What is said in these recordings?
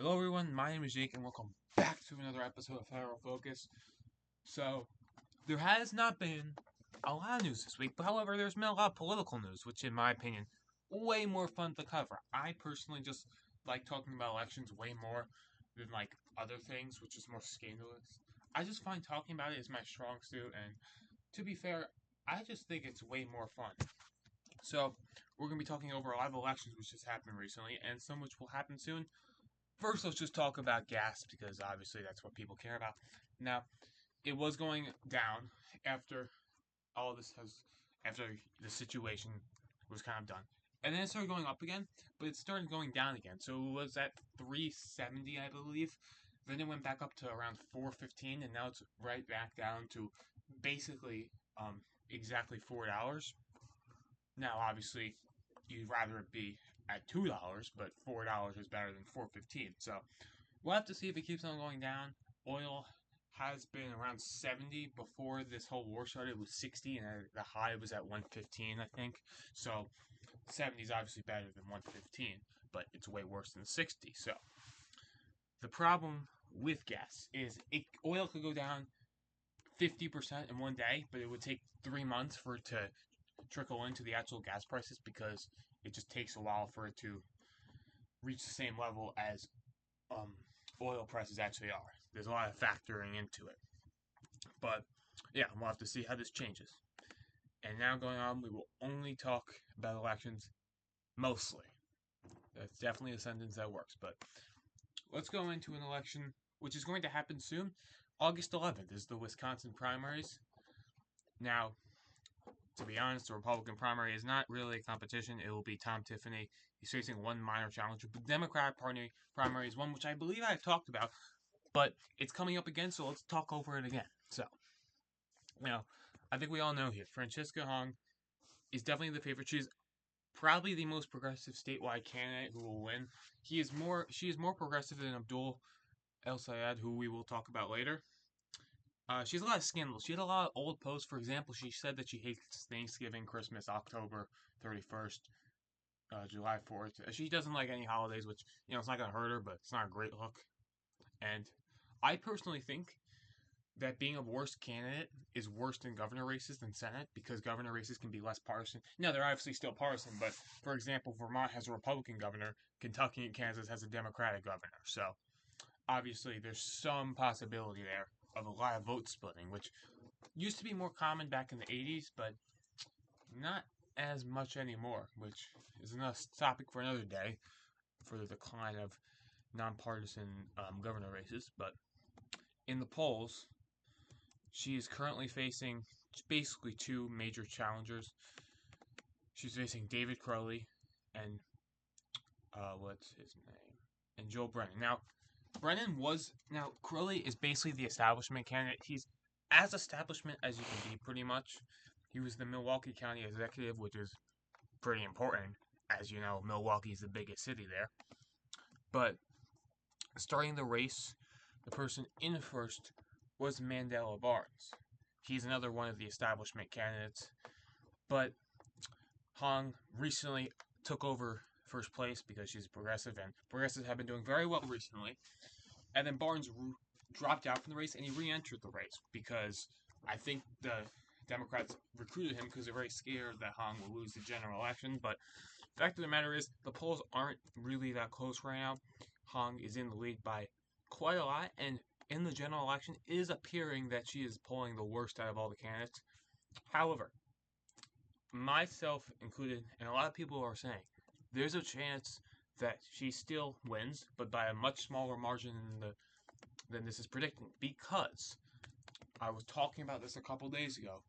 Hello everyone, my name is Jake and welcome back to another episode of Federal Focus. So, there has not been a lot of news this week, but however, there's been a lot of political news, which in my opinion, way more fun to cover. I personally just like talking about elections way more than like other things, which is more scandalous. I just find talking about it is my strong suit, and to be fair, I just think it's way more fun. So, we're going to be talking over a lot of elections which just happened recently, and some which will happen soon. First, let's just talk about gas because obviously that's what people care about. Now, it was going down after all this has, after the situation was kind of done, and then it started going up again, but it started going down again. So it was at 370, I believe. Then it went back up to around 415, and now it's right back down to basically exactly $4. Now, obviously, you'd rather it be at $2, but $4 is better than 415. So we'll have to see if it keeps on going down. Oil has been around 70 before this whole war started. It was 60, and the high was at 115, I think. So 70 is obviously better than 115, but it's way worse than 60. So the problem with gas is oil could go down 50% in one day, but it would take 3 months for it to trickle into the actual gas prices because it just takes a while for it to reach the same level as um, oil prices actually are. There's a lot of factoring into it. But yeah, we'll have to see how this changes. And now going on, we will only talk about elections mostly. That's definitely a sentence that works. But let's go into an election which is going to happen soon. August 11th is the Wisconsin primaries. Now, to be honest, the Republican primary is not really a competition. It will be Tom Tiffany. He's facing one minor challenger. The Democratic Party primary is one which I believe I've talked about, but it's coming up again, so let's talk over it again. So, now, I think we all know here, Francisca Hong is definitely the favorite. She's probably the most progressive statewide candidate who will win. She is more progressive than Abdul El Sayed, who we will talk about later. She has a lot of scandals. She had a lot of old posts. For example, she said that she hates Thanksgiving, Christmas, October 31st, July 4th. She doesn't like any holidays, which, it's not going to hurt her, but it's not a great look. And I personally think that being a worse candidate is worse than governor races than Senate because governor races can be less partisan. Now, they're obviously still partisan, but for example, Vermont has a Republican governor, Kentucky and Kansas has a Democratic governor. So obviously, there's some possibility there of a lot of vote splitting, which used to be more common back in the 80s, but not as much anymore, which is another topic for another day for the decline of nonpartisan governor races. But in the polls, she is currently facing basically two major challengers. She's facing David Crowley and what's his name? And Joe Brennan. Now Crowley is basically the establishment candidate. He's as establishment as you can be, pretty much. He was the Milwaukee County executive, which is pretty important. As you know, Milwaukee is the biggest city there. But starting the race, the person in first was Mandela Barnes. He's another one of the establishment candidates. But Hong recently took over first place because she's progressive, and progressives have been doing very well recently. And then Barnes dropped out from the race, and he re-entered the race because I think the Democrats recruited him because they're very scared that Hong will lose the general election. But the fact of the matter is, the polls aren't really that close right now. Hong is in the lead by quite a lot, and in the general election, it is appearing that she is pulling the worst out of all the candidates. However, myself included, and a lot of people are saying there's a chance that she still wins, but by a much smaller margin than this is predicting. Because I was talking about this a couple days ago.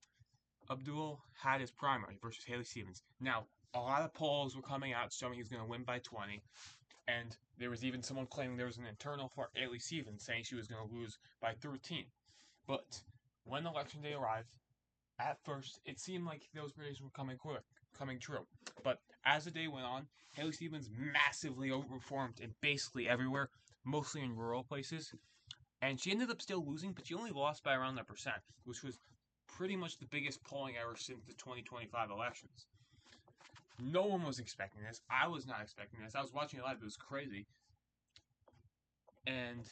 Abdul had his primary versus Haley Stevens. Now, a lot of polls were coming out showing he's going to win by 20, and there was even someone claiming there was an internal for Haley Stevens saying she was going to lose by 13. But when election day arrived, at first, it seemed like those predictions were coming true. But as the day went on, Haley Stevens massively overperformed in basically everywhere, mostly in rural places. And she ended up still losing, but she only lost by around that percent, which was pretty much the biggest polling ever since the 2025 elections. No one was expecting this. I was not expecting this. I was watching it live. It was crazy. And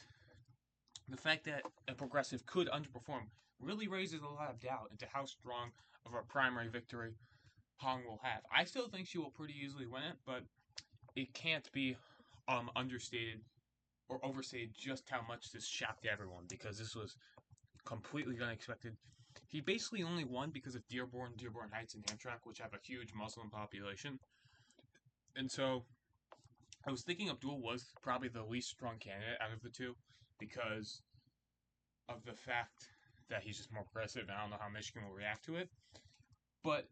the fact that a progressive could underperform really raises a lot of doubt into how strong of a primary victory Hong will have. I still think she will pretty easily win it, but it can't be understated or overstated just how much this shocked everyone, because this was completely unexpected. He basically only won because of Dearborn Heights, and Amtrak, which have a huge Muslim population. And so I was thinking Abdul was probably the least strong candidate out of the two because of the fact that he's just more progressive, and I don't know how Michigan will react to it. But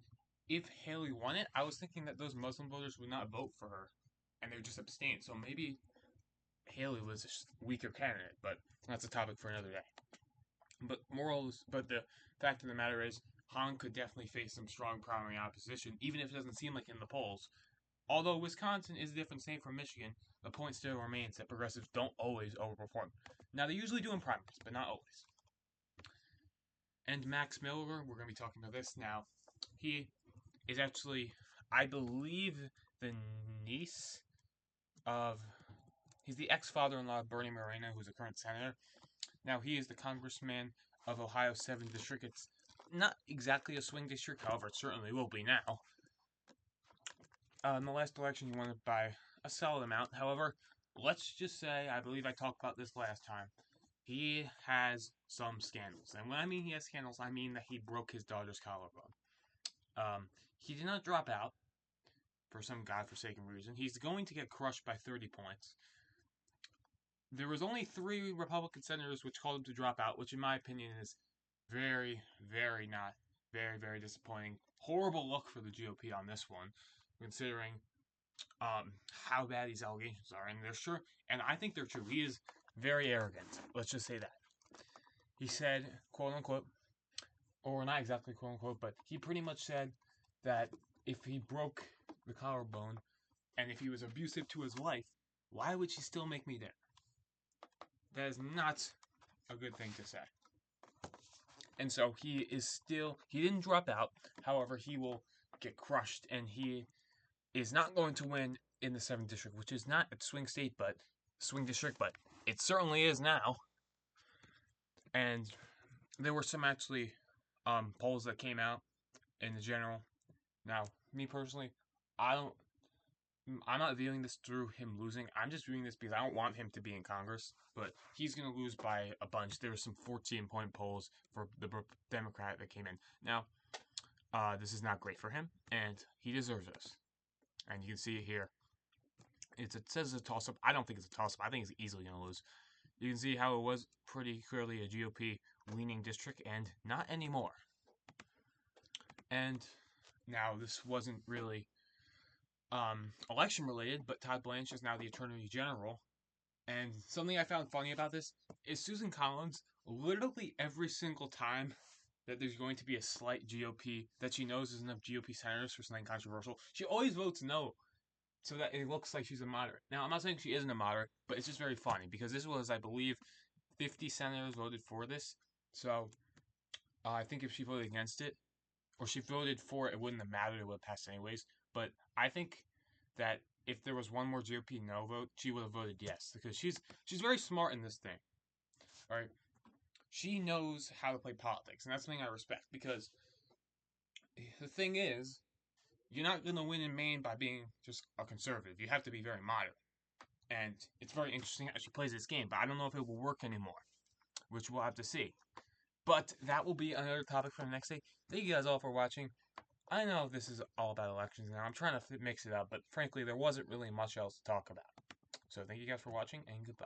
if Haley won it, I was thinking that those Muslim voters would not vote for her, and they would just abstain. So maybe Haley was a weaker candidate, but that's a topic for another day. But the fact of the matter is, Han could definitely face some strong primary opposition, even if it doesn't seem like in the polls. Although Wisconsin is a different state from Michigan, the point still remains that progressives don't always overperform. Now, they usually do in primaries, but not always. And Max Miller, we're going to be talking about this now. He is actually, I believe, the niece of. He's the ex-father-in-law of Bernie Moreno, who's a current senator. Now, he is the congressman of Ohio's 7th District. It's not exactly a swing district, however, it certainly will be now. In the last election, he won it by a solid amount. However, let's just say, I believe I talked about this last time, he has some scandals. And when I mean he has scandals, I mean that he broke his daughter's collarbone. He did not drop out for some godforsaken reason. He's going to get crushed by 30 points. There was only 3 Republican senators which called him to drop out, which in my opinion is very, very disappointing. Horrible look for the GOP on this one, considering how bad these allegations are. And they're sure, and I think they're true. He is very arrogant. Let's just say that. He said, quote unquote, or not exactly quote unquote, but he pretty much said that if he broke the collarbone and if he was abusive to his wife, why would she still make me there? That is not a good thing to say. And so he didn't drop out. However, he will get crushed, and he is not going to win in the 7th district, which is not a swing district, but it certainly is now. And there were some actually polls that came out in the general. Now, me personally, I'm not viewing this through him losing. I'm just viewing this because I don't want him to be in Congress. But he's going to lose by a bunch. There were some 14-point polls for the Democrat that came in. Now, this is not great for him, and he deserves this. And you can see it here. It says it's a toss-up. I don't think it's a toss-up. I think it's easily going to lose. You can see how it was pretty clearly a GOP-leaning district, and not anymore. And now, this wasn't really election-related, but Todd Blanche is now the Attorney General. And something I found funny about this is Susan Collins, literally every single time that there's going to be a slight GOP, that she knows there's enough GOP senators for something controversial, she always votes no, so that it looks like she's a moderate. Now, I'm not saying she isn't a moderate, but it's just very funny, because this was, I believe, 50 senators voted for this. So, I think if she voted against it, or she voted for it, it wouldn't have mattered, it would have passed anyways. But I think that if there was one more GOP no vote, she would have voted yes, because she's very smart in this thing. All right? She knows how to play politics, and that's something I respect, because the thing is, you're not going to win in Maine by being just a conservative. You have to be very moderate. And it's very interesting how she plays this game, but I don't know if it will work anymore, which we'll have to see. But that will be another topic for the next day. Thank you guys all for watching. I know this is all about elections now. I'm trying to mix it up, but frankly, there wasn't really much else to talk about. So thank you guys for watching, and goodbye.